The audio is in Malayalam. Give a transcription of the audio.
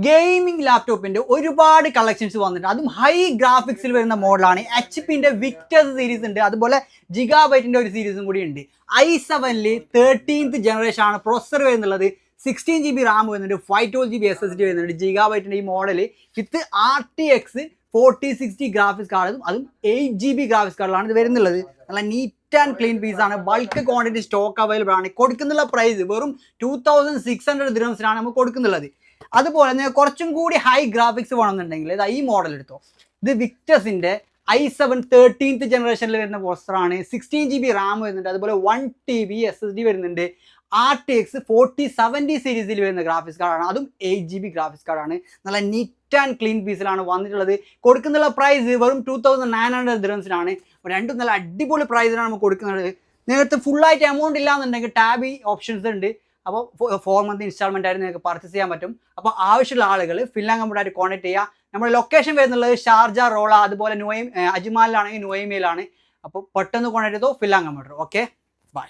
ഗെയിമിംഗ് ലാപ്ടോപ്പിന്റെ ഒരുപാട് കളക്ഷൻസ് വന്നിട്ടുണ്ട്. അതും ഹൈ ഗ്രാഫിക്സിൽ വരുന്ന മോഡലാണ്. HP-ന്റെ വിക്ടസ് സീരീസ് ഉണ്ട്, അതുപോലെ ജിഗാബൈറ്റിന്റെ ഒരു സീരീസും കൂടി ഉണ്ട്. i7-ല് 13th ജനറേഷൻ ആണ് പ്രൊസസർ വരുന്നുള്ളത്. 16GB റാം വരുന്നുണ്ട്, 512GB SSD വരുന്നുണ്ട്. ജിഗാബൈറ്റിന്റെ ഈ മോഡൽ വിത്ത് RTX 4060 ഗ്രാഫിക്സ് കാർഡും അതും 8GB ഗ്രാഫിക്സ് കാർഡിലാണ് ഇത് വരുന്നുള്ളത്. നല്ല നീറ്റ് ആൻഡ് ക്ലീൻ പീസ് ആണ്. ബൾക്ക് ക്വാണ്ടിറ്റി സ്റ്റോക്ക് അവൈലബിൾ ആണ്. കൊടുക്കുന്നുള്ള പ്രൈസ് വെറും 2600 ദിർഹംസിനാണ് നമുക്ക് കൊടുക്കുന്നുള്ളത്. അതുപോലെ തന്നെ കുറച്ചും കൂടി ഹൈ ഗ്രാഫിക്സ് വേണമെന്നുണ്ടെങ്കിൽ ഇത് ഈ മോഡൽ എടുത്തോ. ഇത് വിക്ടസിന്റെ i7 13th ജനറേഷനിൽ വരുന്ന പ്രൊസസറാണ്. 16GB റാം വരുന്നുണ്ട്, അതുപോലെ 1TB SSD വരുന്നുണ്ട്. RTX 4070 സീരീസിൽ വരുന്ന ഗ്രാഫിക്സ് കാർഡാണ്, അതും 8GB ഗ്രാഫിക്സ് കാർഡാണ്. നല്ല നീറ്റ് ആൻഡ് ക്ലീൻ പീസിലാണ് വന്നിട്ടുള്ളത്. കൊടുക്കുന്നുള്ള പ്രൈസ് വെറും 2900 ദിർഹംസിനാണ്. രണ്ടും നല്ല അടിപൊളി പ്രൈസിനാണ് നമുക്ക് കൊടുക്കുന്നത്. നിങ്ങൾക്ക് ഫുള്ളായിട്ട് എമൗണ്ട് ഇല്ലാന്നുണ്ടെങ്കിൽ ടാബ് ഓപ്ഷൻസ് ഉണ്ട്. അപ്പോൾ 4 month ഇൻസ്റ്റാൾമെന്റ് ആയിട്ട് നിങ്ങൾക്ക് പർച്ചേസ് ചെയ്യാൻ പറ്റും. അപ്പോൾ ആവശ്യമുള്ള ആളുകൾ ഫിൻലാങ് കമ്പ്യൂട്ടറായിട്ട് കോൺടാക്ട് ചെയ്യുക. നമ്മുടെ ലൊക്കേഷൻ വരുന്നുള്ളത് ഷാർജ, റോള, അതുപോലെ അജ്മാലിലാണെങ്കിൽ നുവൈമയിലാണ്. അപ്പോൾ പെട്ടെന്ന് കോൺടാക്ട് ചെയ്തോ ഫിൻലാങ് കമ്പ്യൂട്ടർ. Okay, by.